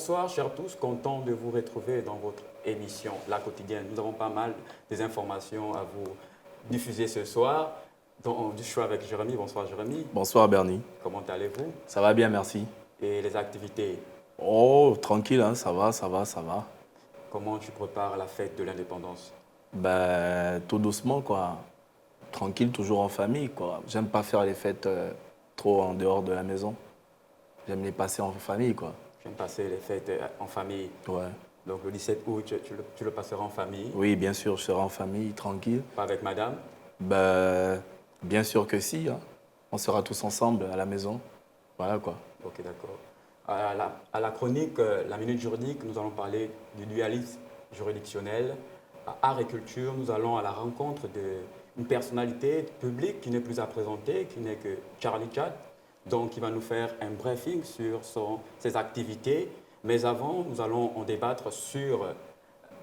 Bonsoir, chers tous, content de vous retrouver dans votre émission La Quotidienne. Nous avons pas mal des informations à vous diffuser ce soir. Donc, je suis avec Jérémy. Bonsoir, Jérémy. Bonsoir Bernie. Comment allez-vous? Ça va bien, merci. Et les activités? Oh, tranquille, hein, ça va, ça va, ça va. Comment tu prépares la fête de l'indépendance? Ben, tout doucement, quoi. Tranquille, toujours en famille, quoi. J'aime pas faire les fêtes trop en dehors de la maison. J'aime les passer en famille, quoi. J'aime passer les fêtes en famille. Ouais. Donc le 17 août, tu le passeras en famille? Oui, bien sûr, je serai en famille, tranquille. Pas avec madame? Ben, bien sûr que si, hein. On sera tous ensemble à la maison. Voilà, quoi. Ok, d'accord. À la chronique, la minute juridique, nous allons parler du dualisme juridictionnel. À art et culture, nous allons à la rencontre d'une personnalité publique qui n'est plus à présenter, qui n'est que Charlie Chat, donc qui va nous faire un briefing sur ses activités. Mais avant, nous allons en débattre sur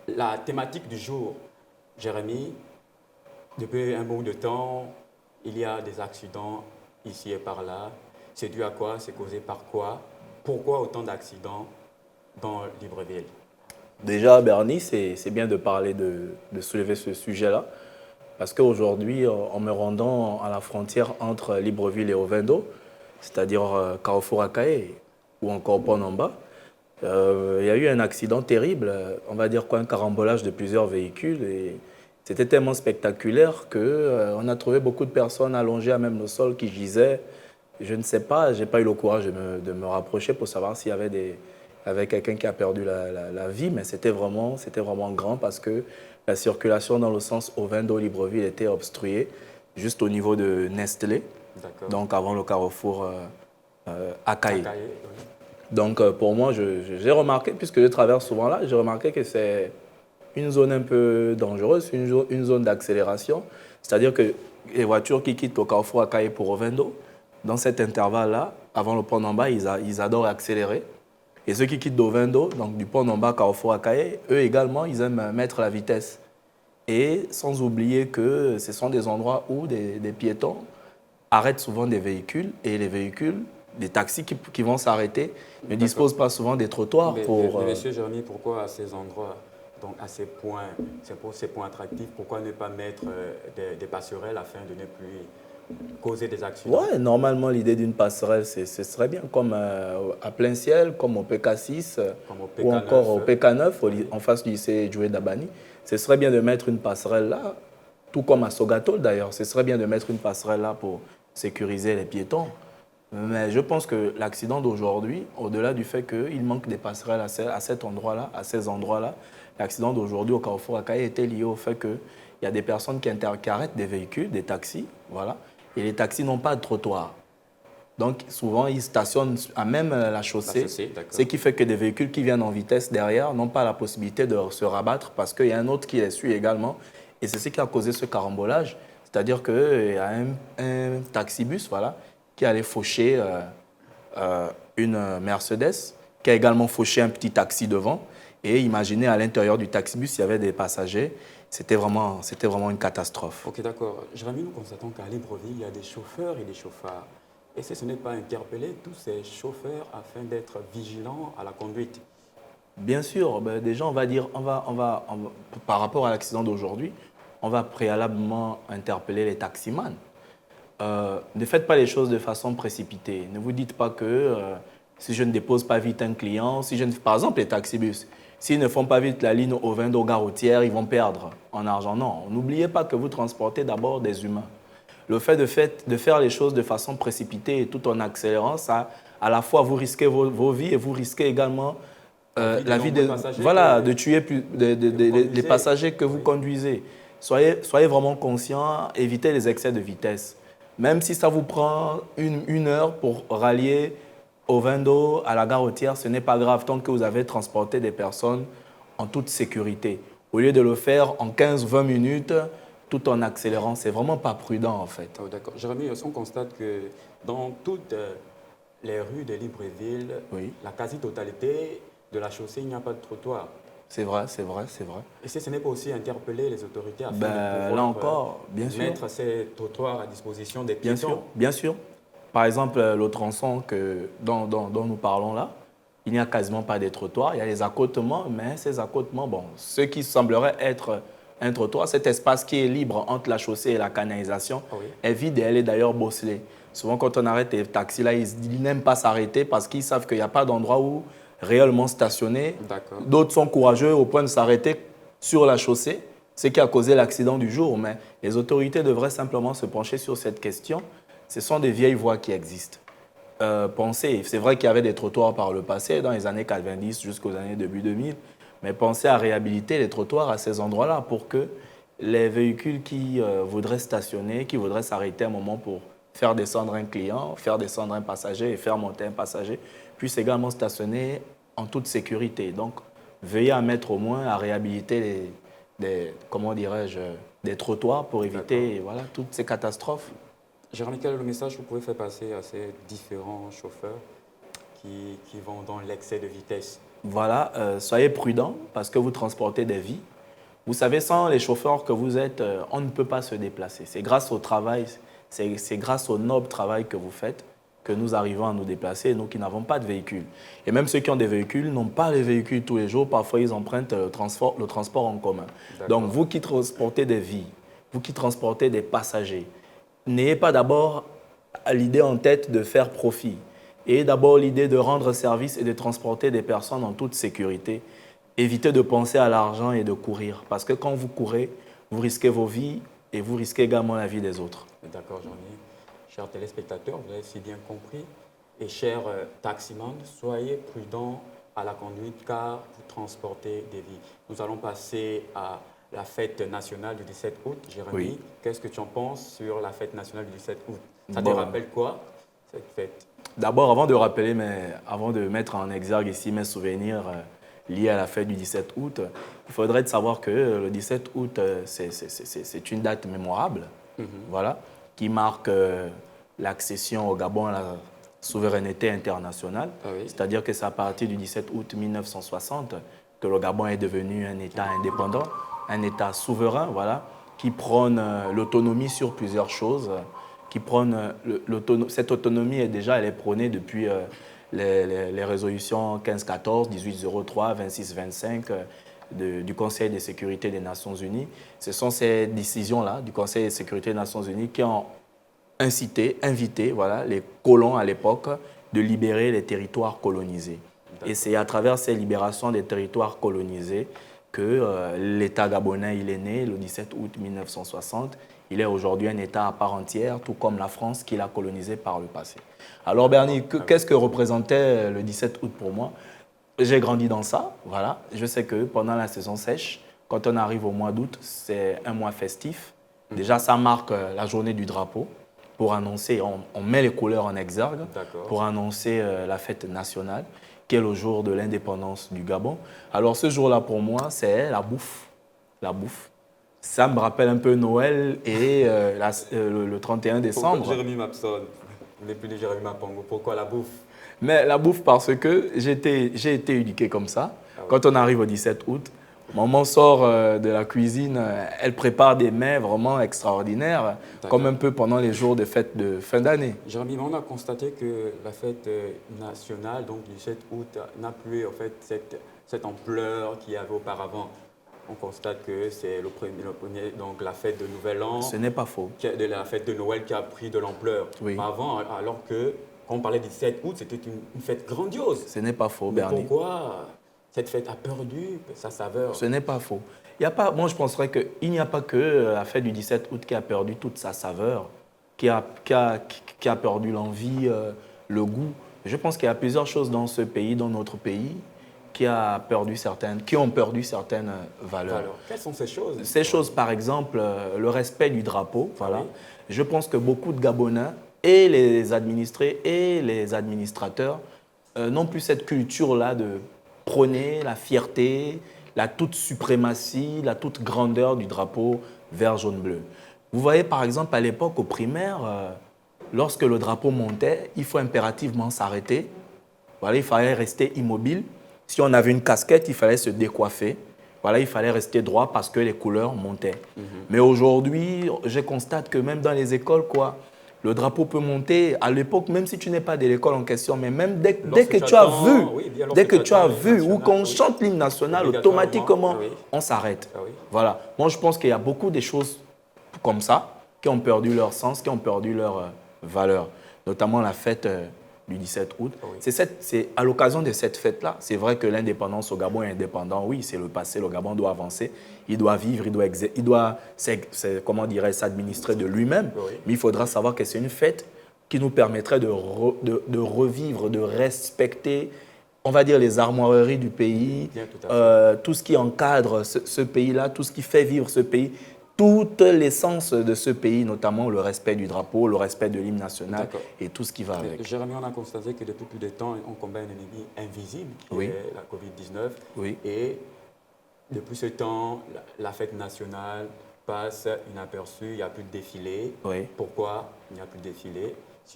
la thématique du jour. Jérémy, depuis un bout de temps, il y a des accidents ici et par là. C'est dû à quoi? C'est causé par quoi? Pourquoi autant d'accidents dans Libreville? Déjà, Bernie, c'est bien de parler, de soulever ce sujet-là. Parce qu'aujourd'hui, en me rendant à la frontière entre Libreville et Ovendo, c'est-à-dire Carrefour Akae ou encore Ponamba, il y a eu un accident terrible, on va dire quoi, un carambolage de plusieurs véhicules. Et c'était tellement spectaculaire qu'on a trouvé beaucoup de personnes allongées à même le sol qui gisaient. Je ne sais pas, je n'ai pas eu le courage de me rapprocher pour savoir s'il y avait quelqu'un qui a perdu la vie, mais c'était vraiment grand parce que la circulation dans le sens Ovendo-Libreville était obstruée juste au niveau de Nestlé, donc avant le carrefour Akaye. Oui. Donc pour moi, j'ai remarqué, puisque je traverse souvent là, j'ai remarqué que c'est une zone un peu dangereuse, une zone d'accélération. C'est-à-dire que les voitures qui quittent le carrefour Akaye pour Ovendo, dans cet intervalle-là, avant le pont d'en bas, ils adorent accélérer. Et ceux qui quittent d'Ovendo, donc du pont d'en bas, carrefour Akaye, eux également, ils aiment mettre la vitesse. Et sans oublier que ce sont des endroits où des piétons arrêtent souvent des véhicules et les véhicules, les taxis qui vont s'arrêter ne disposent pas souvent des trottoirs pour... Mais monsieur Jérémy, pourquoi à ces endroits, donc à ces points attractifs, pourquoi ne pas mettre des passerelles afin de ne plus causer des accidents? Ouais, normalement, l'idée d'une passerelle, ce serait bien, comme à plein ciel, comme au PK6 ou encore au PK9, en face du lycée Djoué Dabani. Ce serait bien de mettre une passerelle là, tout comme à Sogatol d'ailleurs. Ce serait bien de mettre une passerelle là pour sécuriser les piétons. Mais je pense que l'accident d'aujourd'hui, au-delà du fait qu'il manque des passerelles à cet endroit-là, à ces endroits-là, l'accident d'aujourd'hui au Carrefour Akaye était lié au fait qu'il y a des personnes qui arrêtent des véhicules, des taxis, voilà, et les taxis n'ont pas de trottoir. Donc souvent, ils stationnent à même la chaussée, ce qui fait que des véhicules qui viennent en vitesse derrière n'ont pas la possibilité de se rabattre parce qu'il y a un autre qui les suit également. Et c'est ce qui a causé ce carambolage. C'est-à-dire qu'il y a un taxibus, voilà, qui allait faucher une Mercedes, qui a également fauché un petit taxi devant. Et imaginez, à l'intérieur du taxibus, il y avait des passagers. C'était vraiment une catastrophe. Ok, d'accord. Jérémy, nous constatons qu'à Libreville, il y a des chauffeurs et des chauffards. Et ce n'est pas interpeller tous ces chauffeurs afin d'être vigilants à la conduite? Bien sûr, ben déjà, on va dire, par rapport à l'accident d'aujourd'hui, on va préalablement interpeller les taximans. Ne faites pas les choses de façon précipitée. Ne vous dites pas que si je ne dépose pas vite un client, par exemple les taxibus, s'ils ne font pas vite la ligne Ovendo gare routière, ils vont perdre en argent. Non, n'oubliez pas que vous transportez d'abord des humains. Le fait de faire les choses de façon précipitée et tout en accélérant, ça, à la fois vous risquez vos vies et vous risquez également la vie de tuer les passagers que vous conduisez. Soyez vraiment conscients, évitez les excès de vitesse. Même si ça vous prend une heure pour rallier Ovendo à la gare routière, ce n'est pas grave tant que vous avez transporté des personnes en toute sécurité. Au lieu de le faire en 15-20 minutes, tout en accélérant, c'est vraiment pas prudent en fait. Oh, d'accord. Jérémy, on constate que dans toutes les rues de Libreville, la quasi-totalité de la chaussée, il n'y a pas de trottoir. C'est vrai, c'est vrai, c'est vrai. Et ce n'est pas aussi interpeller les autorités afin de là pouvoir encore, bien mettre ces trottoirs à disposition des piétons? Bien sûr. Par exemple, le tronçon dont nous parlons là, il n'y a quasiment pas de trottoirs. Il y a les accotements, mais ces accotements, bon, ce qui semblerait être un trottoir, cet espace qui est libre entre la chaussée et la canalisation, est vide et elle est d'ailleurs bosselée. Souvent, quand on arrête les taxis, là, ils n'aiment pas s'arrêter parce qu'ils savent qu'il n'y a pas d'endroit où réellement stationner. D'autres sont courageux au point de s'arrêter sur la chaussée, ce qui a causé l'accident du jour. Mais les autorités devraient simplement se pencher sur cette question. Ce sont des vieilles voies qui existent. Pensez, c'est vrai qu'il y avait des trottoirs par le passé, dans les années 90 jusqu'aux années début 2000, mais pensez à réhabiliter les trottoirs à ces endroits-là pour que les véhicules qui voudraient stationner, qui voudraient s'arrêter un moment pour faire descendre un client, faire descendre un passager et faire monter un passager, puissent également stationner en toute sécurité. Donc, veuillez à mettre au moins à réhabiliter comment dirais-je, des trottoirs pour éviter voilà, toutes ces catastrophes. Jérémy, quel est le message que vous pouvez faire passer à ces différents chauffeurs qui vont dans l'excès de vitesse? Voilà, soyez prudents parce que vous transportez des vies. Vous savez, sans les chauffeurs que vous êtes, on ne peut pas se déplacer. C'est grâce au travail, c'est grâce au noble travail que vous faites que nous arrivons à nous déplacer, nous qui n'avons pas de véhicule. Et même ceux qui ont des véhicules n'ont pas les véhicules tous les jours. Parfois, ils empruntent le transport en commun. Donc, vous qui transportez des vies, vous qui transportez des passagers, n'ayez pas d'abord l'idée en tête de faire profit. Ayez d'abord l'idée de rendre service et de transporter des personnes en toute sécurité. Évitez de penser à l'argent et de courir. Parce que quand vous courez, vous risquez vos vies et vous risquez également la vie des autres. D'accord, Jean-Yves. Chers téléspectateurs, vous avez si bien compris. Et chers taximans, soyez prudents à la conduite car vous transportez des vies. Nous allons passer à la fête nationale du 17 août. Jérémy, qu'est-ce que tu en penses sur la fête nationale du 17 août? Ça te rappelle quoi, cette fête? D'abord, avant de mettre en exergue ici mes souvenirs liés à la fête du 17 août, il faudrait savoir que le 17 août, c'est une date mémorable, voilà, qui marque l'accession au Gabon à la souveraineté internationale. C'est-à-dire que c'est à partir du 17 août 1960 que le Gabon est devenu un État indépendant, un État souverain, voilà, qui prône l'autonomie sur plusieurs choses, qui prône cette autonomie elle est prônée depuis les résolutions 1514, 1803, 2625 du Conseil de sécurité des Nations Unies. Ce sont ces décisions-là du Conseil de sécurité des Nations Unies qui ont invité voilà, les colons à l'époque de libérer les territoires colonisés. Et c'est à travers ces libérations des territoires colonisés que l'État gabonais il est né le 17 août 1960. Il est aujourd'hui un État à part entière, tout comme la France qui l'a colonisé par le passé. Alors Bernie, qu'est-ce que représentait le 17 août pour moi? J'ai grandi dans ça, voilà. Je sais que pendant la saison sèche, quand on arrive au mois d'août, c'est un mois festif. Déjà, ça marque la journée du drapeau pour annoncer, on met les couleurs en exergue pour annoncer la fête nationale, qui est le jour de l'indépendance du Gabon. Alors ce jour-là, pour moi, c'est la bouffe. La bouffe. Ça me rappelle un peu Noël et le 31 décembre. Pourquoi Jérémy Mapson? Vous n'êtes plus de Jérémy Mapongo. Pourquoi la bouffe? Mais la bouffe parce que j'ai été éduqué comme ça. Quand on arrive au 17 août, maman sort de la cuisine, elle prépare des mets vraiment extraordinaires, comme un peu pendant les jours de fête de fin d'année. Jérémy, on a constaté que la fête nationale, donc du 17 août, n'a plus en fait cette ampleur qu'il y avait auparavant. On constate que c'est le premier, donc la fête de Nouvel An. Ce n'est pas faux. De la fête de Noël qui a pris de l'ampleur. Avant, alors que quand on parlait du 17 août, c'était une fête grandiose. Ce n'est pas faux, Bernie. Pourquoi cette fête a perdu sa saveur? Ce n'est pas faux. Moi, je penserais qu'il n'y a pas que la fête du 17 août qui a perdu toute sa saveur, qui a perdu l'envie, le goût. Je pense qu'il y a plusieurs choses dans ce pays, dans notre pays, qui ont perdu certaines valeurs. Alors, quelles sont ces choses? Ces choses, par exemple, le respect du drapeau. Voilà. Je pense que beaucoup de Gabonais, et les administrés et les administrateurs, n'ont plus cette culture-là de prôner la fierté, la toute suprématie, la toute grandeur du drapeau vert, jaune, bleu. Vous voyez, par exemple, à l'époque, au primaire, lorsque le drapeau montait, il faut impérativement s'arrêter. Voilà, il fallait rester immobile. Si on avait une casquette, il fallait se décoiffer. Voilà, il fallait rester droit parce que les couleurs montaient. Mais aujourd'hui, je constate que même dans les écoles, le drapeau peut monter à l'époque, même si tu n'es pas de l'école en question, mais même dès que tu as vu, dès que tu as vu ou qu'on chante l'hymne national, automatiquement, on s'arrête. Voilà. Moi, je pense qu'il y a beaucoup de choses comme ça qui ont perdu leur sens, qui ont perdu leur valeur, notamment la fête du 17 août. C'est à l'occasion de cette fête-là. C'est vrai que l'indépendance au Gabon est indépendant. Oui, c'est le passé. Le Gabon doit avancer. Il doit vivre. Il doit comment dirais, s'administrer de lui-même. Mais il faudra savoir que c'est une fête qui nous permettrait de revivre, de respecter, on va dire, les armoiries du pays, tout ce qui encadre ce pays-là, tout ce qui fait vivre ce pays, toute l'essence de ce pays, notamment le respect du drapeau, le respect de l'hymne national et tout ce qui va avec. Jérémy, on a constaté que depuis plus de temps, on combat un ennemi invisible, qui est la Covid-19. Oui. Et depuis ce temps, la fête nationale passe inaperçue, il n'y a plus de défilé. Oui. Pourquoi il n'y a plus de défilé?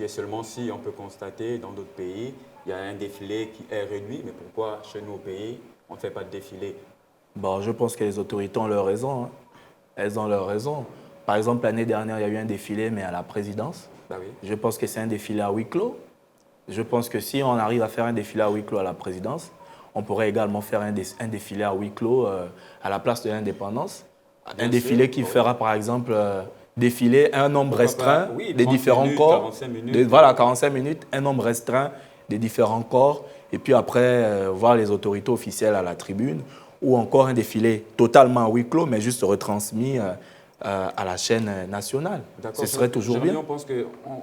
Seulement si on peut constater dans d'autres pays, il y a un défilé qui est réduit, mais pourquoi chez nous au pays, on ne fait pas de défilé? Bon, je pense que les autorités ont leur raison. Elles ont leur raison. Par exemple, l'année dernière, il y a eu un défilé, mais à la présidence. Je pense que c'est un défilé à huis clos. Je pense que si on arrive à faire un défilé à huis clos à la présidence, on pourrait également faire un défilé à huis clos à la place de l'indépendance. Un défilé qui fera, par exemple, défiler un nombre restreint des différents corps. 45 minutes. Voilà, 45 minutes, un nombre restreint des différents corps. Et puis après, voir les autorités officielles à la tribune. Ou encore un défilé totalement à huis clos, mais juste retransmis à la chaîne nationale. Ce serait toujours bien. On pense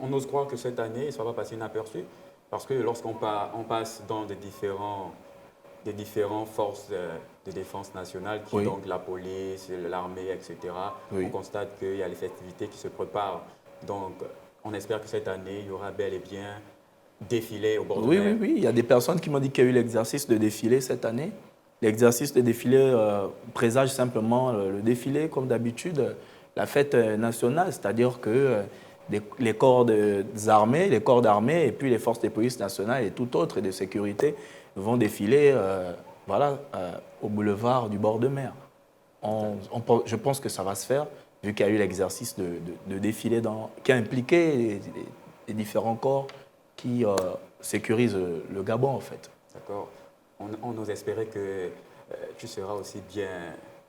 on ose croire que cette année, ça va passer inaperçu, parce que lorsqu'on passe dans des différentes forces de défense nationale, qui donc la police, l'armée, etc., on constate qu'il y a les festivités qui se préparent. Donc, on espère que cette année, il y aura bel et bien défilé au bord de mer. Oui, il y a des personnes qui m'ont dit qu'il y a eu l'exercice de défilé cette année. L'exercice de défilé présage simplement le défilé, comme d'habitude, la fête nationale, c'est-à-dire que les corps d'armée et puis les forces de police nationales et tout autre de sécurité vont défiler au boulevard du bord de mer. Je pense que ça va se faire, vu qu'il y a eu l'exercice de défilé qui a impliqué les différents corps qui sécurisent le Gabon, en fait. D'accord. On ose espérer que tu seras aussi bien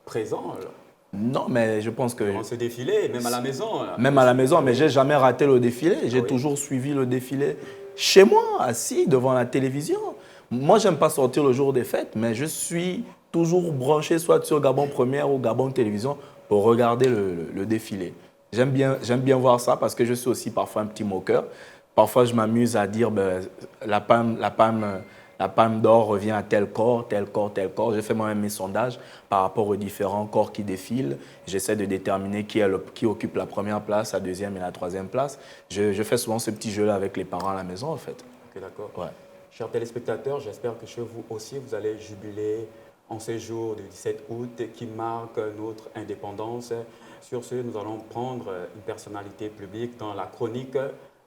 présent. Là. Non, mais je pense que... On se défilé, même à la maison. Là. Même à la maison, mais je n'ai jamais raté le défilé. J'ai toujours suivi le défilé chez moi, assis devant la télévision. Moi, je n'aime pas sortir le jour des fêtes, mais je suis toujours branché soit sur Gabon Première ou Gabon Télévision pour regarder le défilé. J'aime bien voir ça parce que je suis aussi parfois un petit moqueur. Parfois, je m'amuse à dire la palme d'or revient à tel corps, tel corps, tel corps. Je fais moi-même mes sondages par rapport aux différents corps qui défilent. J'essaie de déterminer qui occupe la première place, la deuxième et la troisième place. Je fais souvent ce petit jeu-là avec les parents à la maison, en fait. Ok, d'accord. Ouais. Chers téléspectateurs, j'espère que chez vous aussi, vous allez jubiler en ce jour du 17 août qui marque notre indépendance. Sur ce, nous allons prendre une personnalité publique dans la chronique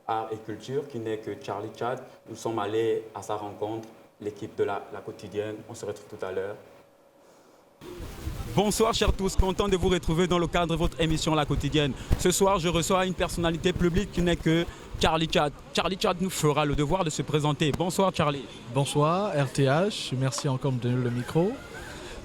Art et Culture qui n'est que Charlie Chad. Nous sommes allés à sa rencontre, l'équipe de la quotidienne. On se retrouve tout à l'heure. Bonsoir chers tous, content de vous retrouver dans le cadre de votre émission La Quotidienne. Ce soir, je reçois une personnalité publique qui n'est que Charlie Chad. Charlie Chad nous fera le devoir de se présenter. Bonsoir Charlie. Bonsoir RTH, merci encore de me donner le micro.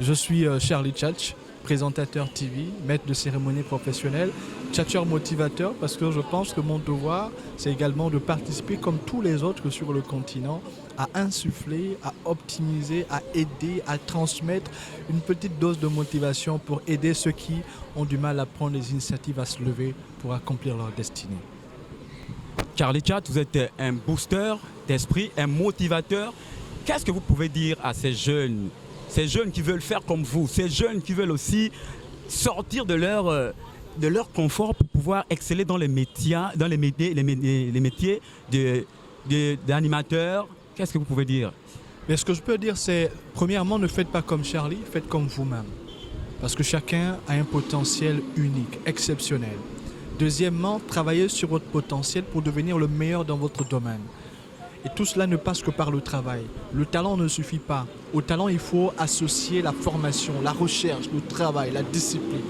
Je suis Charlie Chad, présentateur TV, maître de cérémonie professionnel, tchatcheur motivateur, parce que je pense que mon devoir, c'est également de participer comme tous les autres sur le continent à insuffler, à optimiser, à aider, à transmettre une petite dose de motivation pour aider ceux qui ont du mal à prendre des initiatives, à se lever pour accomplir leur destinée. Charlie Chad, vous êtes un booster d'esprit, un motivateur. Qu'est-ce que vous pouvez dire à ces jeunes qui veulent faire comme vous, ces jeunes qui veulent aussi sortir de leur confort pour pouvoir exceller dans les métiers, d'animateurs? Qu'est-ce que vous pouvez dire? Mais ce que je peux dire, c'est, premièrement, ne faites pas comme Charlie, faites comme vous-même. Parce que chacun a un potentiel unique, exceptionnel. Deuxièmement, travaillez sur votre potentiel pour devenir le meilleur dans votre domaine. Et tout cela ne passe que par le travail. Le talent ne suffit pas. Au talent, il faut associer la formation, la recherche, le travail, la discipline.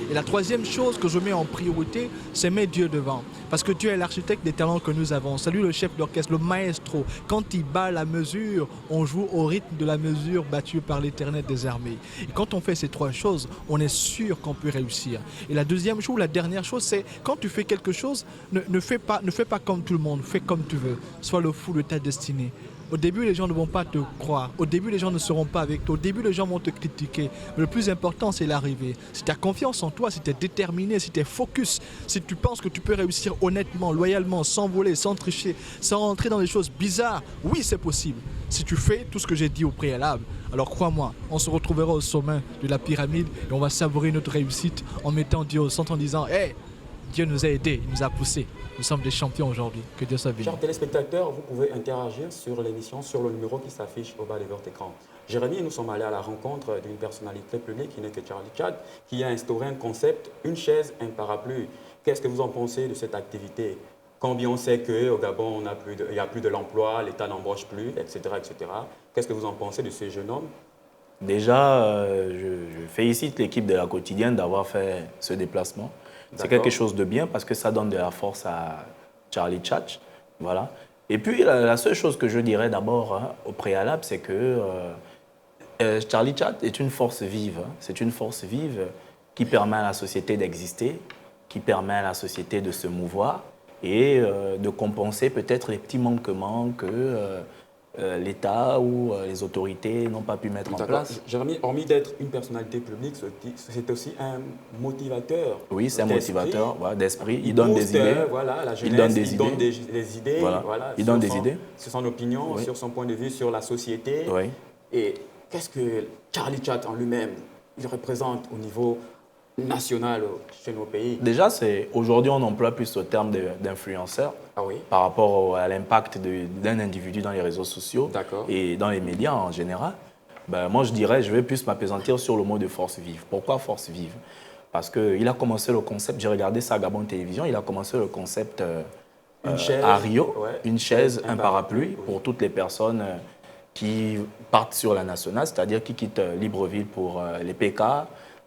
Et la troisième chose que je mets en priorité, c'est mettre Dieu devant. Parce que Dieu est l'architecte des talents que nous avons. C'est lui le chef d'orchestre, le maestro. Quand il bat la mesure, on joue au rythme de la mesure battue par l'Éternel des armées. Et quand on fait ces trois choses, on est sûr qu'on peut réussir. Et la deuxième chose, la dernière chose, c'est quand tu fais quelque chose, ne fais pas comme tout le monde, fais comme tu veux. Sois le fou de ta destinée. Au début, les gens ne vont pas te croire. Au début, les gens ne seront pas avec toi. Au début, les gens vont te critiquer. Mais le plus important, c'est l'arrivée. Si tu as confiance en toi, si tu es déterminé, si tu es focus, si tu penses que tu peux réussir honnêtement, loyalement, sans voler, sans tricher, sans rentrer dans des choses bizarres, oui, c'est possible. Si tu fais tout ce que j'ai dit au préalable, alors crois-moi, on se retrouvera au sommet de la pyramide et on va savourer notre réussite en mettant Dieu au centre en disant « Hey, Dieu nous a aidés, il nous a poussés. Nous sommes des champions aujourd'hui. Que Dieu soit béni. » Chers téléspectateurs, vous pouvez interagir sur l'émission, sur le numéro qui s'affiche au bas de votre écran. Jérémy, nous sommes allés à la rencontre d'une personnalité publique qui n'est que Charlie Chadd, qui a instauré un concept, une chaise, un parapluie. Qu'est-ce que vous en pensez de cette activité? Quand bien on sait qu'au Gabon, il n'y a plus de l'emploi, l'État n'embauche plus, etc. etc. Qu'est-ce que vous en pensez de ce jeune homme? Déjà, je félicite l'équipe de la quotidienne d'avoir fait ce déplacement. C'est quelque chose de bien parce que ça donne de la force à Charlie Chadd. Voilà. Et puis, la seule chose que je dirais d'abord au préalable, c'est que Charlie Chadd est une force vive. C'est une force vive qui permet à la société d'exister, qui permet à la société de se mouvoir et de compenser peut-être les petits manquements que l'État ou les autorités n'ont pas pu mettre en place. Jérémy, hormis d'être une personnalité publique, c'est aussi un motivateur. Oui, c'est un motivateur d'esprit. Il donne des idées. Voilà, la jeunesse, il donne des idées. Voilà. Il donne des idées. Sur son opinion, sur son point de vue, sur la société. Oui. Et qu'est-ce que Charlie Chadd en lui-même, il représente au niveau national chez nos pays? Déjà, aujourd'hui, on emploie plus le terme d'influenceur par rapport à l'impact d'un individu dans les réseaux sociaux et dans les médias en général. Ben, moi, je dirais, je vais plus m'appesantir sur le mot de force vive. Pourquoi force vive? Parce qu'il a commencé le concept, j'ai regardé ça à Gabon Télévision, il a commencé le concept à Rio, une chaise, un parapluie pour toutes les personnes qui partent sur la nationale, c'est-à-dire qui quittent Libreville pour les PK,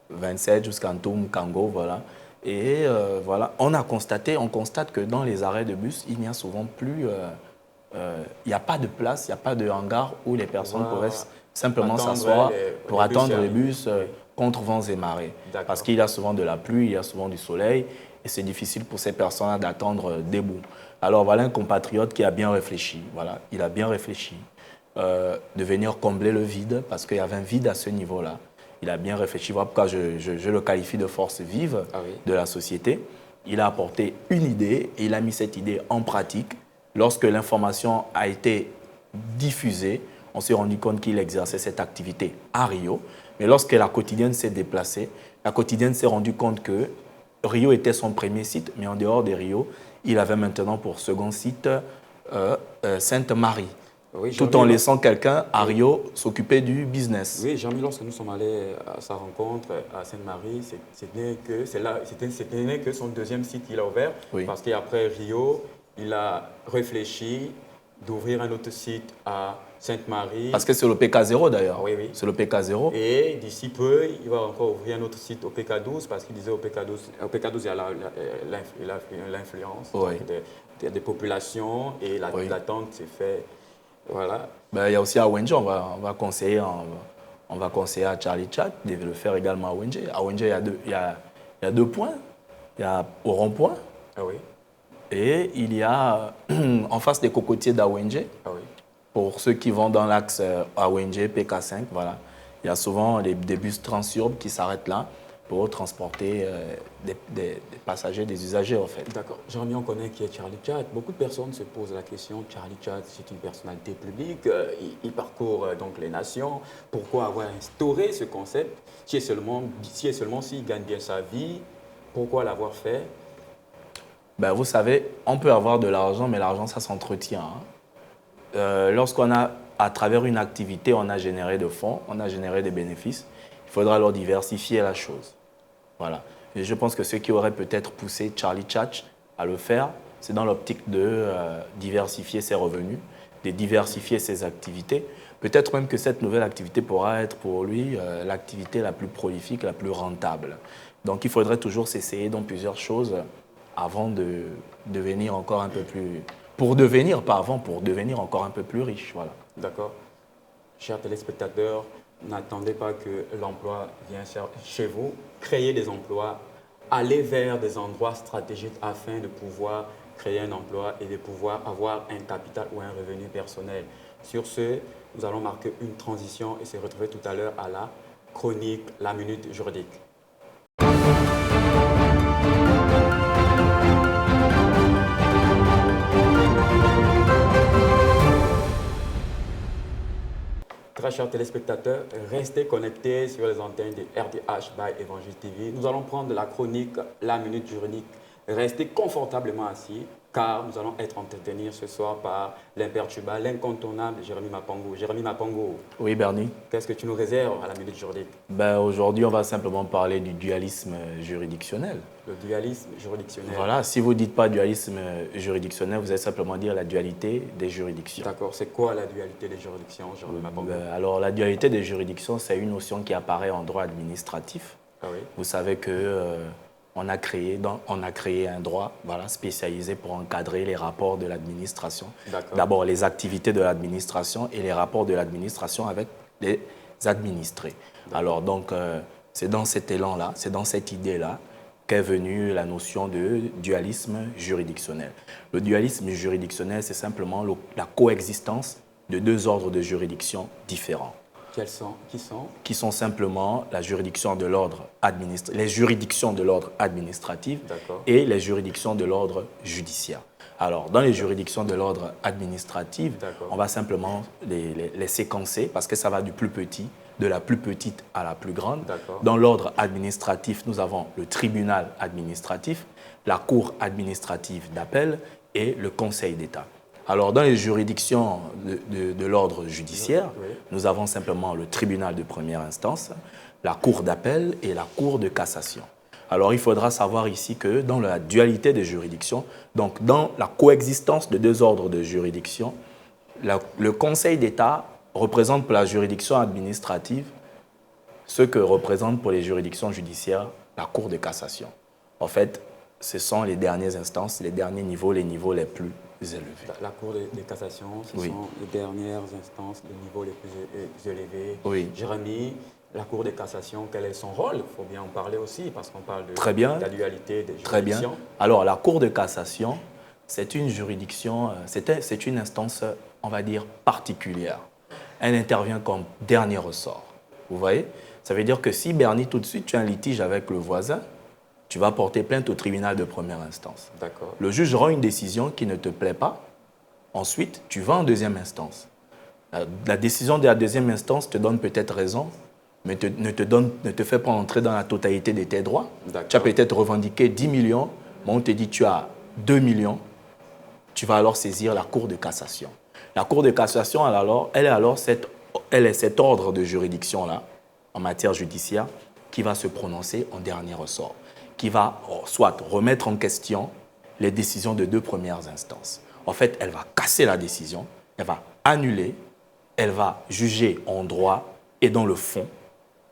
27 jusqu'à Ntoum, Kango, voilà. Et voilà, on constate que dans les arrêts de bus, il n'y a souvent plus, il n'y a pas de place, il n'y a pas de hangar où les personnes pourraient simplement s'asseoir pour attendre les bus contre vents et marées. Parce qu'il y a souvent de la pluie, il y a souvent du soleil, et c'est difficile pour ces personnes d'attendre debout. Alors voilà un compatriote qui a bien réfléchi, voilà, il a bien réfléchi de venir combler le vide, parce qu'il y avait un vide à ce niveau-là. Il a bien réfléchi, voilà pourquoi je le qualifie de force vive de la société. Il a apporté une idée et il a mis cette idée en pratique. Lorsque l'information a été diffusée, on s'est rendu compte qu'il exerçait cette activité à Rio. Mais lorsque la quotidienne s'est déplacée, la quotidienne s'est rendu compte que Rio était son premier site, mais en dehors de Rio, il avait maintenant pour second site Sainte-Marie. Oui, tout en laissant quelqu'un à Rio s'occuper du business. Oui, Jean-Mi, lorsque nous sommes allés à sa rencontre à Sainte-Marie, c'était que son deuxième site qu'il a ouvert, parce qu'après Rio, il a réfléchi d'ouvrir un autre site à Sainte-Marie. Parce que c'est le PK0 d'ailleurs. Oui, oui. C'est le PK0. Et d'ici peu, il va encore ouvrir un autre site au PK12, parce qu'il disait au PK12, il y a l'influence des populations et l'attente s'est faite. Voilà. Ben, il y a aussi à Wenje, on va conseiller à Charlie Chadd de le faire également à Wenje. À Wenje, il y a deux points. Il y a au rond-point. Et il y a en face des cocotiers d'Awenje. Pour ceux qui vont dans l'axe Awenje, PK5, voilà. Il y a souvent des bus transurbes qui s'arrêtent là pour transporter des passagers, des usagers, en fait. D'accord. Jérémy, on connaît qui est Charlie Chadd. Beaucoup de personnes se posent la question, Charlie Chadd, c'est une personnalité publique, il parcourt donc les nations. Pourquoi avoir instauré ce concept? Si et seulement s'il gagne bien sa vie, pourquoi l'avoir fait? Ben, vous savez, on peut avoir de l'argent, mais l'argent, ça s'entretient. Lorsqu'on a, à travers une activité, on a généré de fonds, on a généré des bénéfices, il faudra alors diversifier la chose. Voilà. Et je pense que ce qui aurait peut-être poussé Charlie Chadd à le faire, c'est dans l'optique de diversifier ses revenus, de diversifier ses activités. Peut-être même que cette nouvelle activité pourra être pour lui l'activité la plus prolifique, la plus rentable. Donc il faudrait toujours s'essayer dans plusieurs choses avant de devenir encore un peu plus... Pour devenir, pas avant, pour devenir encore un peu plus riche. Voilà. D'accord. Chers téléspectateurs, n'attendez pas que l'emploi vienne chez vous. Créez des emplois, allez vers des endroits stratégiques afin de pouvoir créer un emploi et de pouvoir avoir un capital ou un revenu personnel. Sur ce, nous allons marquer une transition et se retrouver tout à l'heure à la chronique La Minute Juridique. Très chers téléspectateurs, restez connectés sur les antennes de RDH by Évangile TV. Nous allons prendre la chronique La Minute Juridique. Restez confortablement assis car nous allons être entretenus ce soir par l'imperturbable, l'incontournable Jérémy Mapango. Jérémy Mapango. Oui, Bernie. Qu'est-ce que tu nous réserves à la Minute Juridique? Aujourd'hui, on va simplement parler du dualisme juridictionnel. Le dualisme juridictionnel. Voilà, si vous ne dites pas dualisme juridictionnel, vous allez simplement dire la dualité des juridictions. D'accord, c'est quoi la dualité des juridictions, Jérémy Mapango? Alors, la dualité des juridictions, c'est une notion qui apparaît en droit administratif. Ah oui. Vous savez que... on a créé un droit spécialisé pour encadrer les rapports de l'administration. D'abord, les activités de l'administration et les rapports de l'administration avec les administrés. Alors, donc, c'est dans cet élan-là, c'est dans cette idée-là qu'est venue la notion de dualisme juridictionnel. Le dualisme juridictionnel, c'est simplement la coexistence de deux ordres de juridiction différents. Qui sont simplement la juridiction de l'ordre les juridictions de l'ordre administratif et les juridictions de l'ordre judiciaire. Alors, dans les juridictions de l'ordre administratif, on va simplement les séquencer parce que ça va du plus petit, de la plus petite à la plus grande. Dans l'ordre administratif, nous avons le tribunal administratif, la cour administrative d'appel et le Conseil d'État. Alors, dans les juridictions de l'ordre judiciaire, nous avons simplement le tribunal de première instance, la cour d'appel et la cour de cassation. Alors, il faudra savoir ici que dans la dualité des juridictions, donc dans la coexistence de deux ordres de juridiction, le Conseil d'État représente pour la juridiction administrative ce que représente pour les juridictions judiciaires la cour de cassation. En fait, ce sont les dernières instances, les derniers niveaux, les niveaux les plus élevés. La Cour de cassation, ce sont les dernières instances, les niveaux les plus élevés. Oui. Jérémy, la Cour de cassation, quel est son rôle? Il faut bien en parler aussi, parce qu'on parle de la dualité des juridictions. Très bien. Alors, la Cour de cassation, c'est une juridiction, c'est une instance, on va dire, particulière. Elle intervient comme dernier ressort. Vous voyez? Ça veut dire que si, Bernie, tout de suite, tu as un litige avec le voisin, tu vas porter plainte au tribunal de première instance. Le juge rend une décision qui ne te plaît pas. Ensuite, tu vas en deuxième instance. La décision de la deuxième instance te donne peut-être raison, mais ne te fait pas entrer dans la totalité de tes droits. Tu as peut-être revendiqué 10 millions, mais on te dit tu as 2 millions. Tu vas alors saisir la Cour de cassation. La Cour de cassation, elle est cet ordre de juridiction-là, en matière judiciaire, qui va se prononcer en dernier ressort, qui va soit remettre en question les décisions de deux premières instances. En fait, elle va casser la décision, elle va annuler, elle va juger en droit et dans le fond,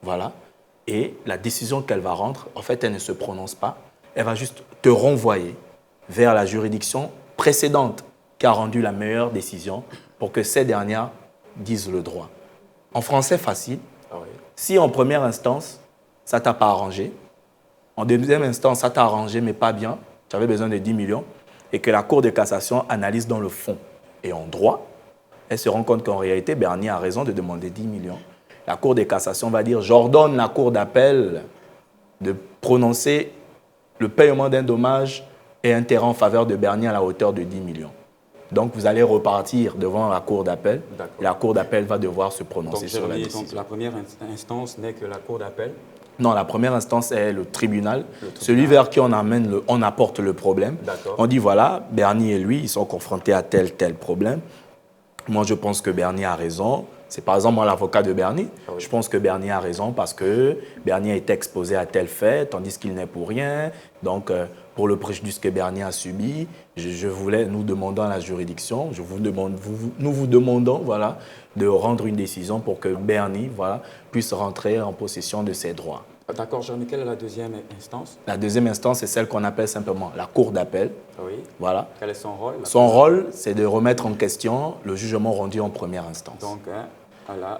voilà. Et la décision qu'elle va rendre, en fait, elle ne se prononce pas, elle va juste te renvoyer vers la juridiction précédente qui a rendu la meilleure décision pour que ces dernières disent le droit. En français facile, si en première instance, ça ne t'a pas arrangé, en deuxième instance, ça t'a arrangé, mais pas bien, tu avais besoin de 10 millions, et que la Cour de cassation analyse dans le fond et en droit, elle se rend compte qu'en réalité, Bernier a raison de demander 10 millions. La Cour de cassation va dire, j'ordonne la Cour d'appel de prononcer le paiement d'un dommage et intérêt en faveur de Bernier à la hauteur de 10 millions. Donc, vous allez repartir devant la Cour d'appel. La Cour d'appel va devoir se prononcer sur la décision. Donc, la première instance n'est que la Cour d'appel? Non, la première instance est le tribunal, celui vers qui on apporte le problème. On dit, voilà, Bernier et lui, ils sont confrontés à tel problème. Moi, je pense que Bernier a raison. C'est par exemple moi l'avocat de Bernier. Je pense que Bernier a raison parce que Bernier a été exposé à tel fait, tandis qu'il n'est pour rien. Donc, pour le préjudice que Bernier a subi, nous demandons à la juridiction, nous vous demandons voilà, de rendre une décision pour que Bernier puisse rentrer en possession de ses droits. D'accord, Jérémy, quelle est la deuxième instance? La deuxième instance, c'est celle qu'on appelle simplement la cour d'appel. Oui. Voilà. Quel est son rôle? Son rôle, c'est de remettre en question le jugement rendu en première instance. Donc,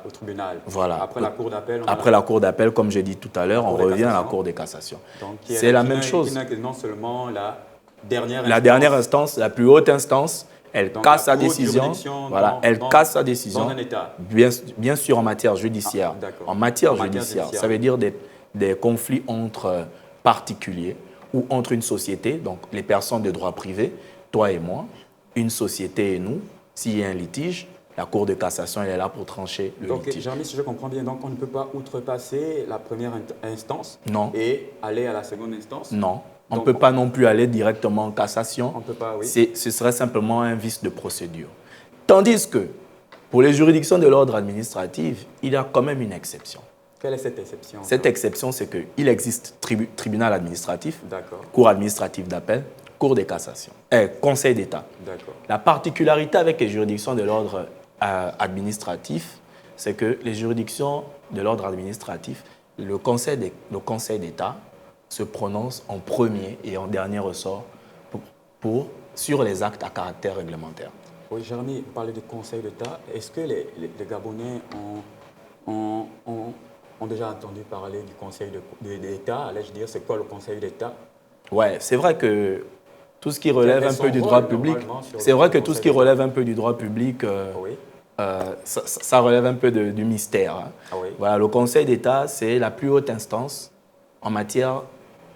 au tribunal. Voilà. Après la cour d'appel, après la cour d'appel, comme j'ai dit tout à l'heure, on revient à la cour de cassation. C'est la même chose. Non seulement la dernière instance. La dernière instance, la plus haute instance, elle casse sa décision. Voilà, elle casse sa décision. Dans un État. Bien sûr, en matière judiciaire. En matière judiciaire, ça veut dire des conflits entre particuliers ou entre une société, donc les personnes de droit privé, toi et moi, une société et nous. S'il y a un litige, la Cour de cassation elle est là pour trancher le litige. Donc, Jérémy, si je comprends bien, donc on ne peut pas outrepasser la première instance et aller à la seconde instance? Non. On ne peut pas non plus aller directement en cassation. On ne peut pas, oui. Ce serait simplement un vice de procédure. Tandis que pour les juridictions de l'ordre administratif, il y a quand même une exception. Quelle est cette exception? Cette exception, c'est qu'il existe tribunal administratif, cour administrative d'appel, cour de cassation, conseil d'État. La particularité avec les juridictions de l'ordre administratif, c'est que les juridictions de l'ordre administratif, le conseil d'État se prononce en premier et en dernier ressort sur les actes à caractère réglementaire. Oui, Jérémy, vous parlez du conseil d'État. Est-ce que les Gabonais ont déjà entendu parler du conseil d'État? Allais-je dire, c'est quoi le conseil d'État? Oui, c'est vrai que tout ce qui relève un peu du droit public, ça relève un peu du mystère. Hein. Ah oui. Voilà, le Conseil d'État, c'est la plus haute instance en matière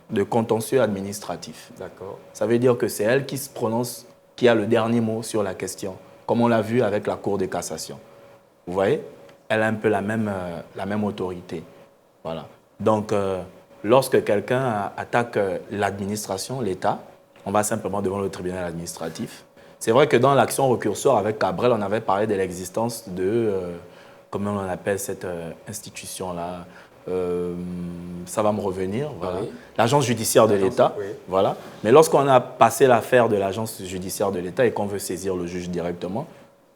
de contentieux administratif. D'accord. Ça veut dire que c'est elle qui se prononce, qui a le dernier mot sur la question, comme on l'a vu avec la Cour de cassation. Vous voyez? Elle a un peu la même autorité. Voilà. Donc, lorsque quelqu'un attaque l'administration, l'État, on va simplement devant le tribunal administratif. C'est vrai que dans l'action récursoire avec Cabrel, on avait parlé de l'existence de, comment on appelle cette institution-là, ça va me revenir, voilà. Oui. L'agence judiciaire de l'État. Oui. Voilà. Mais lorsqu'on a passé l'affaire de l'agence judiciaire de l'État et qu'on veut saisir le juge directement,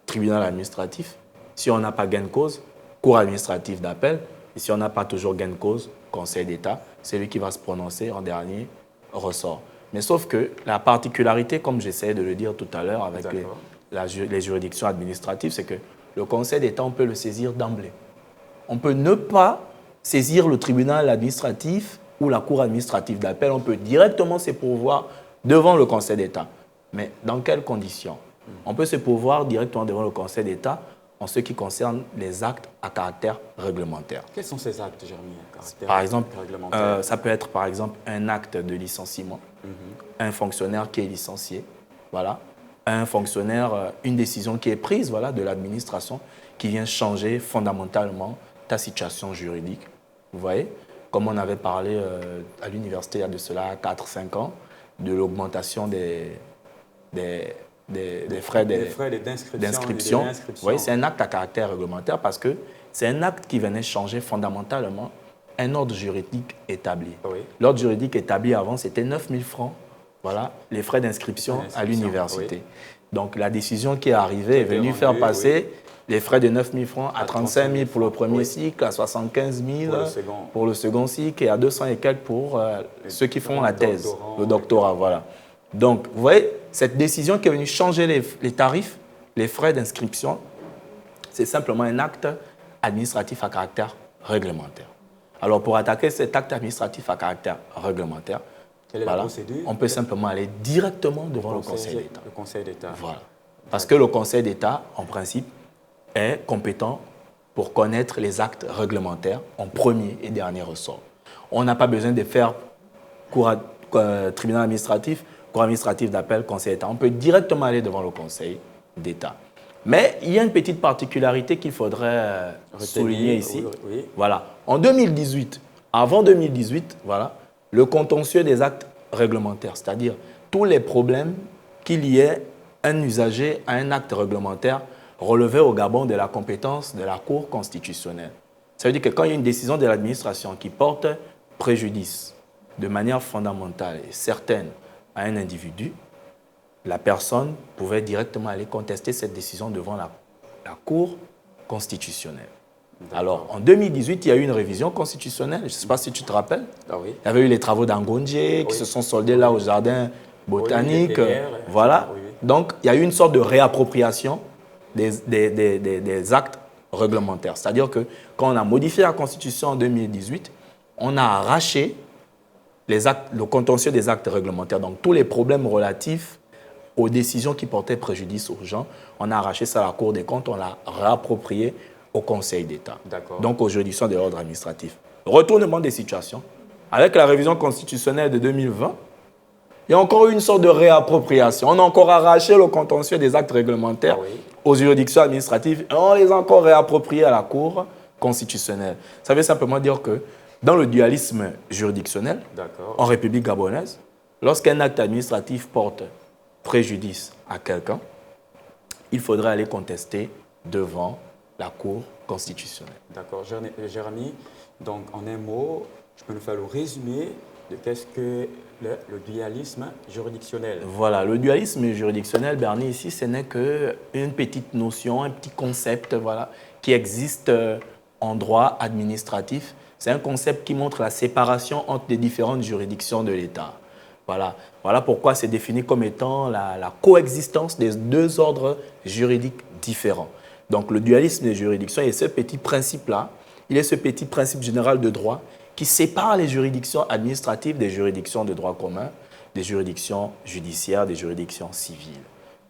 tribunal administratif, si on n'a pas gain de cause, cour administrative d'appel, et si on n'a pas toujours gain de cause, conseil d'État, c'est lui qui va se prononcer en dernier ressort. Mais sauf que la particularité, comme j'essayais de le dire tout à l'heure avec les juridictions administratives, c'est que le conseil d'État, on peut le saisir d'emblée. On peut ne pas saisir le tribunal administratif ou la cour administrative d'appel. On peut directement se pourvoir devant le conseil d'État. Mais dans quelles conditions? On peut se pourvoir directement devant le conseil d'État en ce qui concerne les actes à caractère réglementaire. Quels sont ces actes, Jérémy, à caractère par exemple, réglementaire? Ça peut être par exemple un acte de licenciement, un fonctionnaire qui est licencié, voilà, un fonctionnaire, une décision qui est prise voilà, de l'administration qui vient changer fondamentalement ta situation juridique. Vous voyez, comme on avait parlé à l'université il y a de cela 4-5 ans, de l'augmentation des frais d'inscription. Oui, c'est un acte à caractère réglementaire parce que c'est un acte qui venait changer fondamentalement un ordre juridique établi. Oui. L'ordre juridique établi avant, c'était 9 000 francs, voilà, les frais d'inscription à l'université. Oui. Donc la décision qui est arrivée est venue faire passer les frais de 9 000 francs à 35 000 pour le premier cycle, à 75 000 pour le second cycle et à 200 et quelques pour ceux qui font la thèse, le doctorat. Voilà. Donc, vous voyez, cette décision qui est venue changer les tarifs, les frais d'inscription, c'est simplement un acte administratif à caractère réglementaire. Alors, pour attaquer cet acte administratif à caractère réglementaire, voilà, on peut simplement aller directement devant le Conseil d'État. Le Conseil d'État. Voilà. Parce que le Conseil d'État, en principe, est compétent pour connaître les actes réglementaires en premier et dernier ressort. On n'a pas besoin de faire tribunal administratif, cour administrative d'appel, Conseil d'État. On peut directement aller devant le Conseil d'État. Mais il y a une petite particularité qu'il faudrait souligner ici. Oui. Voilà. En 2018, avant 2018, voilà, le contentieux des actes réglementaires, c'est-à-dire tous les problèmes qu'il y ait un usager à un acte réglementaire relevait au Gabon de la compétence de la Cour constitutionnelle. Ça veut dire que quand il y a une décision de l'administration qui porte préjudice de manière fondamentale et certaine à un individu, la personne pouvait directement aller contester cette décision devant la Cour constitutionnelle. Alors, en 2018, il y a eu une révision constitutionnelle. Je ne sais pas si tu te rappelles. Ah oui. Il y avait eu les travaux d'Angondier qui se sont soldés là au jardin botanique. Voilà. Oui. Donc, il y a eu une sorte de réappropriation des actes réglementaires. C'est-à-dire que quand on a modifié la Constitution en 2018, on a arraché le contentieux des actes réglementaires. Donc, tous les problèmes relatifs aux décisions qui portaient préjudice aux gens, on a arraché ça à la Cour des comptes, on l'a réapproprié au Conseil d'État, donc aux juridictions de l'ordre administratif. Retournement des situations. Avec la révision constitutionnelle de 2020, il y a encore eu une sorte de réappropriation. On a encore arraché le contentieux des actes réglementaires aux juridictions administratives et on les a encore réappropriés à la Cour constitutionnelle. Ça veut simplement dire que dans le dualisme juridictionnel, en République gabonaise, lorsqu'un acte administratif porte préjudice à quelqu'un, il faudrait aller contester devant la Cour constitutionnelle. D'accord. Jérémy, donc en un mot, je peux nous faire le résumé de qu'est-ce que le dualisme juridictionnel. Voilà, le dualisme juridictionnel, Bernie, ici, ce n'est qu'une petite notion, un petit concept voilà, qui existe en droit administratif. C'est un concept qui montre la séparation entre les différentes juridictions de l'État. Voilà. Voilà pourquoi c'est défini comme étant la coexistence des deux ordres juridiques différents. Donc le dualisme des juridictions est ce petit principe-là, il est ce petit principe général de droit qui sépare les juridictions administratives des juridictions de droit commun, des juridictions judiciaires, des juridictions civiles.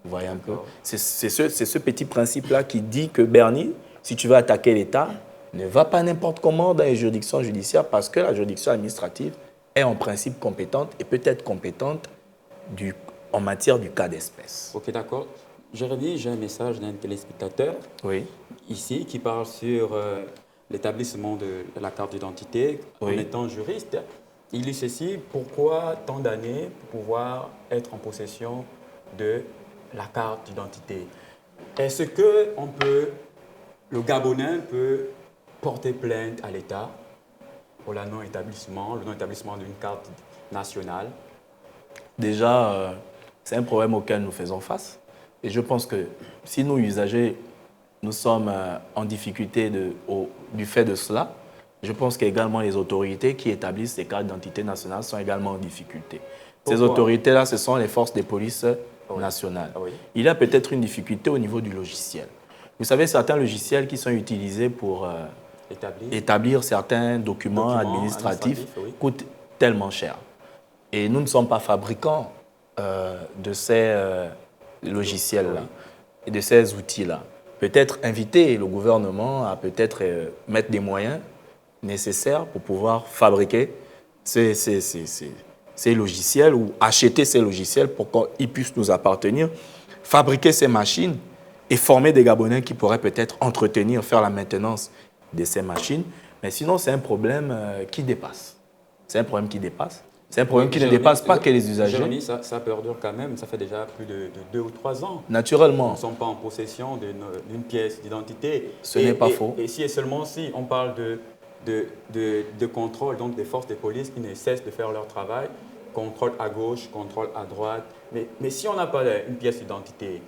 Vous voyez un peu? C'est ce petit principe-là qui dit que, Bernie, si tu veux attaquer l'État, ne va pas n'importe comment dans les juridictions judiciaires parce que la juridiction administrative est en principe compétente et peut être compétente en matière du cas d'espèce. Ok, d'accord. Jérémy, j'ai un message d'un téléspectateur ici qui parle sur l'établissement de la carte d'identité. En étant juriste, il dit ceci: pourquoi tant d'années pour pouvoir être en possession de la carte d'identité? Est-ce que le Gabonais peut porter plainte à l'État pour le non-établissement d'une carte nationale? Déjà, c'est un problème auquel nous faisons face. Et je pense que si nous, usagers, nous sommes en difficulté du fait de cela, je pense qu'également les autorités qui établissent les cartes d'identité nationale sont également en difficulté. Ces autorités-là, ce sont les forces de police nationales. Il y a peut-être une difficulté au niveau du logiciel. Vous savez, certains logiciels qui sont utilisés pour établir certains documents administratifs coûtent tellement cher. Et nous ne sommes pas fabricants de ces logiciels-là et de ces outils-là. Peut-être inviter le gouvernement à peut-être mettre des moyens nécessaires pour pouvoir fabriquer ces logiciels ou acheter ces logiciels pour qu'ils puissent nous appartenir, fabriquer ces machines et former des Gabonais qui pourraient peut-être entretenir, faire la maintenance de ces machines. Mais sinon, c'est un problème qui dépasse. C'est un problème qui dépasse. C'est un problème qui ne dépasse pas que les usagers. Jérémy, ça perdure quand même. Ça fait déjà plus de 2 ou 3 ans. Naturellement. Nous ne sommes pas en possession d'une pièce d'identité. Ce n'est pas faux. Et si et seulement si on parle de contrôle, donc des forces de police qui ne cessent de faire leur travail, contrôle à gauche, contrôle à droite. Mais si on n'a pas une pièce d'identité,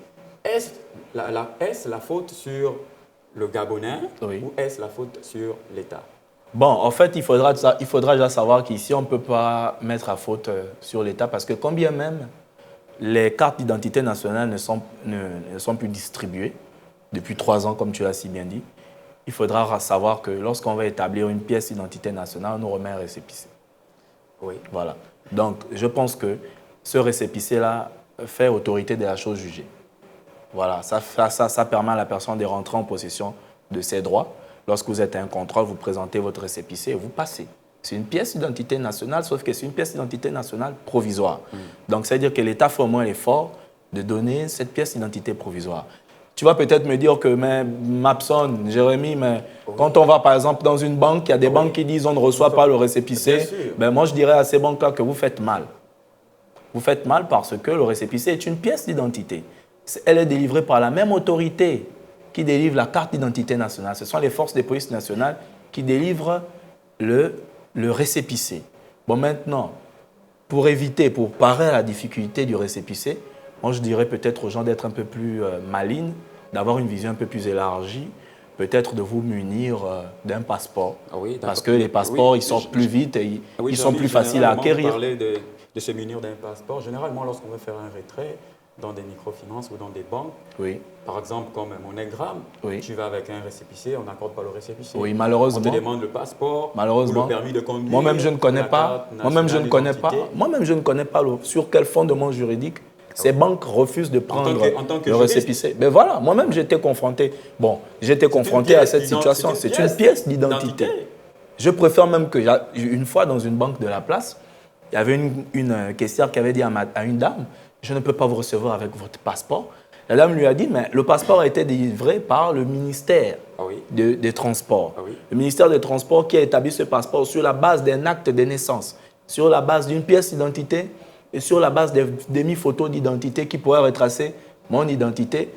est-ce la faute sur le Gabonais ou est-ce la faute sur l'État? Bon, en fait, il faudra déjà savoir qu'ici, on ne peut pas mettre la faute sur l'État parce que quand bien même les cartes d'identité nationale ne sont plus distribuées depuis 3 ans, comme tu l'as si bien dit, il faudra savoir que lorsqu'on va établir une pièce d'identité nationale, on nous remet un récépissé. Voilà. Donc, je pense que ce récépissé-là fait autorité de la chose jugée. Voilà, ça permet à la personne de rentrer en possession de ses droits. Lorsque vous êtes à un contrôle, vous présentez votre récépissé et vous passez. C'est une pièce d'identité nationale, sauf que c'est une pièce d'identité nationale provisoire. Donc, ça veut dire que l'État fait au moins l'effort de donner cette pièce d'identité provisoire. Tu vas peut-être me dire que, mais Mapson, Jérémy, mais quand on va par exemple dans une banque, il y a des banques qui disent on ne reçoit pas le récépissé. Ben, moi, je dirais à ces banques-là que vous faites mal. Vous faites mal parce que le récépissé est une pièce d'identité. Elle est délivrée par la même autorité qui délivre la carte d'identité nationale. Ce sont les forces de police nationales qui délivrent le récépissé. Bon, maintenant, pour parer à la difficulté du récépissé, moi, je dirais peut-être aux gens d'être un peu plus malignes, d'avoir une vision un peu plus élargie, peut-être de vous munir d'un passeport. Ah oui, parce que les passeports, ils sortent plus vite et ils sont plus faciles à acquérir. Parler de se munir d'un passeport. Généralement, lorsqu'on veut faire un retrait dans des microfinances ou dans des banques, par exemple comme MoneyGram, tu vas avec un récépissé, on n'accorde pas le récépissé. Oui, malheureusement. On te demande le passeport, malheureusement, ou le permis de conduire. Moi-même, je ne connais pas. Moi-même, je ne connais pas sur quel fondement juridique ces banques refusent de prendre le récépissé. Ben voilà, moi-même, j'étais confronté. Bon, j'étais confronté à cette situation. C'est une pièce d'identité. Je préfère même que, une fois dans une banque de la place, il y avait une caissière qui avait dit à une dame, je ne peux pas vous recevoir avec votre passeport. La dame lui a dit, mais le passeport a été délivré par le ministère des Transports. Le ministère des Transports qui a établi ce passeport sur la base d'un acte de naissance, sur la base d'une pièce d'identité et sur la base des demi-photos d'identité qui pourraient retracer mon identité.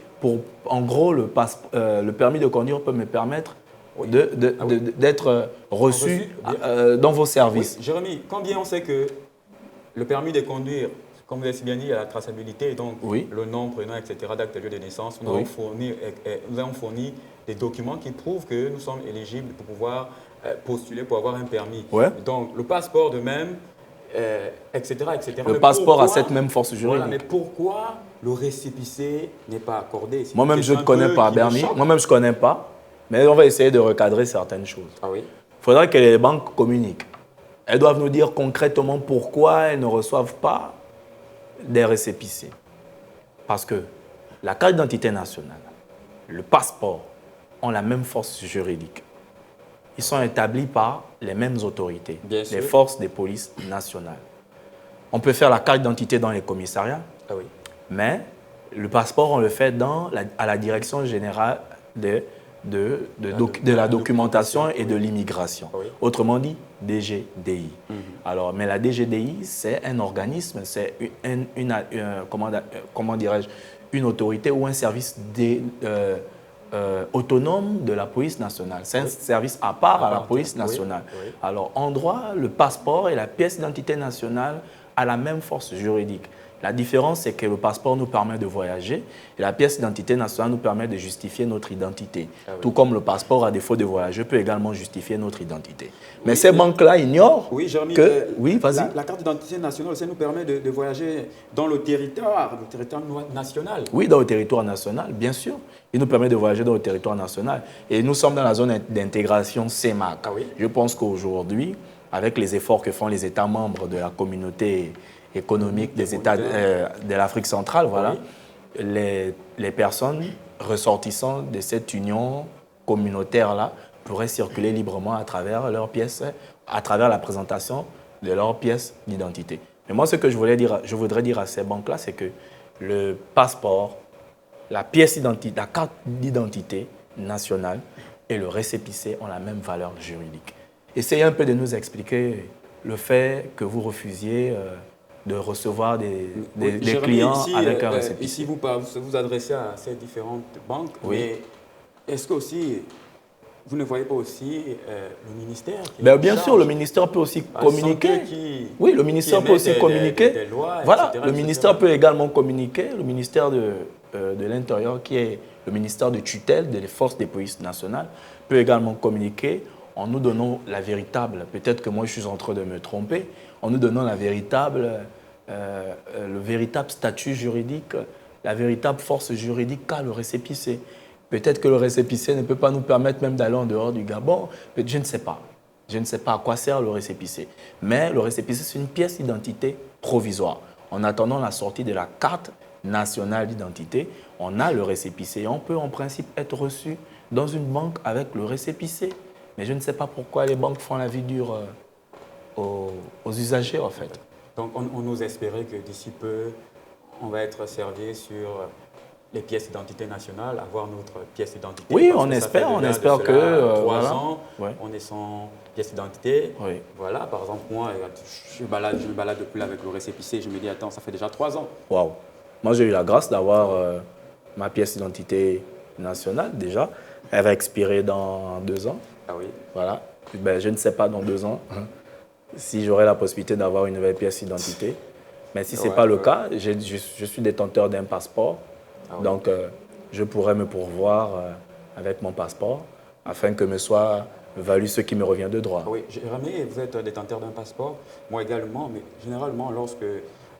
En gros, le permis de conduire peut me permettre d'être reçu dans vos services. Oui. Jérémy, combien on sait que le permis de conduire, comme vous avez si bien dit, il y a la traçabilité, donc le nom, prénom, etc., d'acte de lieu de naissance. Nous avons fourni des documents qui prouvent que nous sommes éligibles pour pouvoir postuler pour avoir un permis. Donc, le passeport de même, etc., etc. Le passeport a cette même force juridique. Voilà, mais pourquoi le récépissé n'est pas accordé? Moi-même, je ne connais pas, Bernie. Moi-même, je ne connais pas. Mais on va essayer de recadrer certaines choses. Il faudrait que les banques communiquent. Elles doivent nous dire concrètement pourquoi elles ne reçoivent pas des récépissés. Parce que la carte d'identité nationale, le passeport ont la même force juridique. Ils sont établis par les mêmes autorités, les forces des polices nationales. On peut faire la carte d'identité dans les commissariats, mais le passeport, on le fait à la direction générale de la documentation et de l'immigration. Autrement dit, DGDI. Alors, mais la DGDI, c'est un organisme, c'est comment dirais-je, une autorité ou un service autonome de la police nationale. C'est un service à part à la police nationale. Alors, en droit, le passeport et la pièce d'identité nationale ont la même force juridique. La différence, c'est que le passeport nous permet de voyager et la pièce d'identité nationale nous permet de justifier notre identité. Tout comme le passeport, à défaut de voyager, peut également justifier notre identité. Mais ces banques-là ignorent que... La carte d'identité nationale, ça nous permet de voyager dans le territoire national. Oui, dans le territoire national, bien sûr. Il nous permet de voyager dans le territoire national. Et nous sommes dans la zone d'intégration CEMAC. Je pense qu'aujourd'hui, avec les efforts que font les États membres de la communauté économique des États de l'Afrique centrale, les personnes ressortissant de cette union communautaire-là pourraient circuler librement à travers leurs pièces, à travers la présentation de leurs pièces d'identité. Mais moi, ce que je voudrais dire à ces banques-là, c'est que le passeport, la pièce d'identité, la carte d'identité nationale et le récépissé ont la même valeur juridique. Essayez un peu de nous expliquer le fait que vous refusiez de recevoir des clients avec un récépissé. Ici, vous adressez à ces différentes banques, mais est-ce que aussi, vous ne voyez pas aussi le ministère bien sûr, le ministère peut aussi communiquer. Oui, le ministère peut aussi communiquer. Des lois, voilà, etc., le ministère peut également communiquer. Le ministère de l'Intérieur, qui est le ministère de tutelle des forces des polices nationales, peut également communiquer en nous donnant la véritable, peut-être que moi je suis en train de me tromper, en nous donnant le véritable statut juridique, la véritable force juridique qu'a le récépissé. Peut-être que le récépissé ne peut pas nous permettre même d'aller en dehors du Gabon, je ne sais pas. Je ne sais pas à quoi sert le récépissé. Mais le récépissé, c'est une pièce d'identité provisoire. En attendant la sortie de la carte nationale d'identité, on a le récépissé. On peut en principe être reçu dans une banque avec le récépissé. Mais je ne sais pas pourquoi les banques font la vie dure aux usagers, en fait. Donc, on nous espérait que d'ici peu, on va être servi sur les pièces d'identité nationales, avoir notre pièce d'identité. Oui, on espère que... 3 ans, on est sans pièce d'identité. Voilà, par exemple, moi, je me balade depuis avec le récépissé, je me dis, attends, ça fait déjà 3 ans. Waouh! Moi, j'ai eu la grâce d'avoir ma pièce d'identité nationale, déjà. Elle va expirer dans 2 ans. Ah oui. Voilà. Ben, je ne sais pas dans 2 ans si j'aurai la possibilité d'avoir une nouvelle pièce d'identité. Mais si ce n'est pas le cas, je suis détenteur d'un passeport. Donc, je pourrais me pourvoir avec mon passeport afin que me soit valu ce qui me revient de droit. Oui, Jérémy, vous êtes détenteur d'un passeport, moi également, mais généralement, lorsque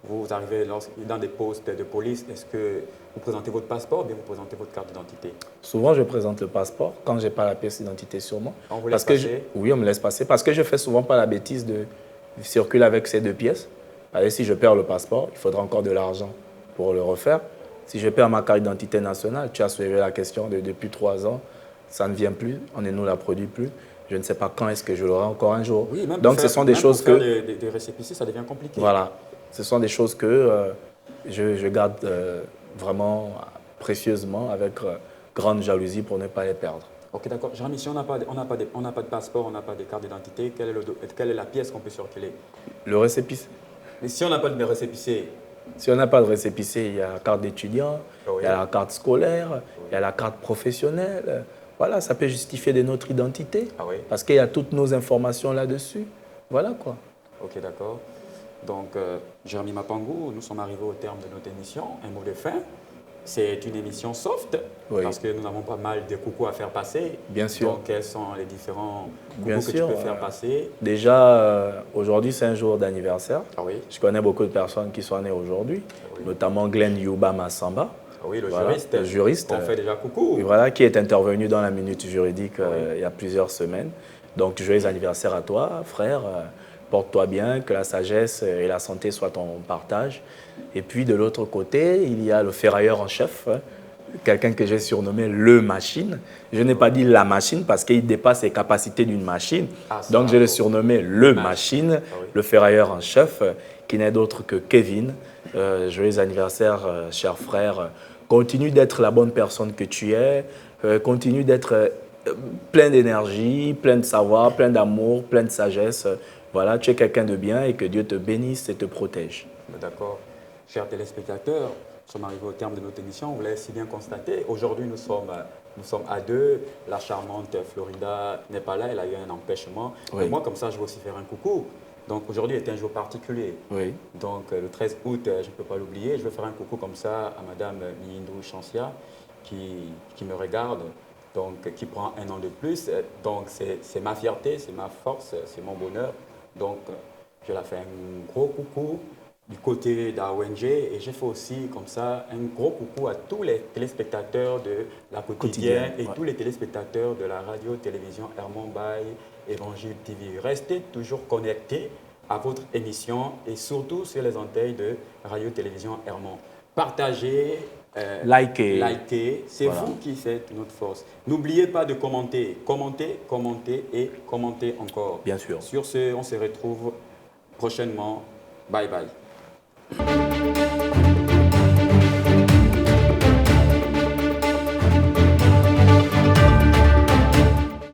vous arrivez dans des postes de police, est-ce que vous présentez votre passeport ou bien vous présentez votre carte d'identité? Souvent, je présente le passeport quand je n'ai pas la pièce d'identité sur moi. On vous laisse passer? Oui, on me laisse passer parce que je ne fais souvent pas la bêtise de circuler avec ces 2 pièces. Allez, si je perds le passeport, il faudra encore de l'argent pour le refaire. Si je perds ma carte d'identité nationale, tu as soulevé la question depuis 3 ans, ça ne vient plus, on ne nous la produit plus. Je ne sais pas quand est-ce que je l'aurai encore un jour. Oui, même donc, ce sont des choses que... des récépissés, ça devient compliqué. Voilà. Ce sont des choses que je garde vraiment précieusement avec grande jalousie pour ne pas les perdre. Ok, d'accord. Jérémy, si on n'a pas de passeport, on n'a pas de carte d'identité, quelle est la pièce qu'on peut circuler? Le récépissé. Mais si on n'a pas de récépissé? Si on n'a pas de récépissé, il y a la carte d'étudiant, il y a la carte scolaire, il y a la carte professionnelle. Voilà, ça peut justifier de notre identité. Ah oui. Parce qu'il y a toutes nos informations là-dessus. Voilà quoi. Ok, d'accord. Donc, Jérémy Mapangou, nous sommes arrivés au terme de notre émission. Un mot de fin. C'est une émission soft, parce que nous avons pas mal de coucous à faire passer. Bien sûr. Donc, quels sont les différents coucous que tu peux faire passer? Déjà, aujourd'hui, c'est un jour d'anniversaire. Ah oui. Je connais beaucoup de personnes qui sont nées aujourd'hui, notamment Glenn Yuba Massamba. Ah oui, le juriste. On fait déjà coucou. Et voilà, qui est intervenu dans la Minute Juridique il y a plusieurs semaines. Donc, joyeux anniversaire à toi, frère. Porte-toi bien, que la sagesse et la santé soient ton partage. Et puis, de l'autre côté, il y a le ferrailleur en chef, quelqu'un que j'ai surnommé le machine. Je n'ai pas dit la machine parce qu'il dépasse les capacités d'une machine. Donc, je l'ai surnommé le machine, le ferrailleur en chef, qui n'est d'autre que Kevin. Joyeux anniversaire, cher frère. Continue d'être la bonne personne que tu es. Continue d'être plein d'énergie, plein de savoir, plein d'amour, plein de sagesse. Voilà, tu es quelqu'un de bien et que Dieu te bénisse et te protège. D'accord. Chers téléspectateurs, nous sommes arrivés au terme de notre émission. Vous l'avez si bien constaté. Aujourd'hui, nous sommes à 2. La charmante Florida n'est pas là. Elle a eu un empêchement. Oui. Et moi, comme ça, je vais aussi faire un coucou. Donc, aujourd'hui est un jour particulier. Oui. Donc, le 13 août, je ne peux pas l'oublier. Je vais faire un coucou comme ça à Madame Miyindou Chancia qui me regarde. Donc, qui prend un an de plus. Donc, c'est ma fierté, c'est ma force, c'est mon bonheur. Donc, je la fais un gros coucou du côté d'AONG et j'ai fait aussi comme ça un gros coucou à tous les téléspectateurs de la quotidienne et tous les téléspectateurs de la radio-télévision Hermon Baye Évangile TV. Restez toujours connectés à votre émission et surtout sur les antennes de radio-télévision Hermon. Partagez, likez, c'est vous qui faites notre force. N'oubliez pas de commenter, commentez et commentez encore. Bien sûr. Sur ce, on se retrouve prochainement. Bye bye.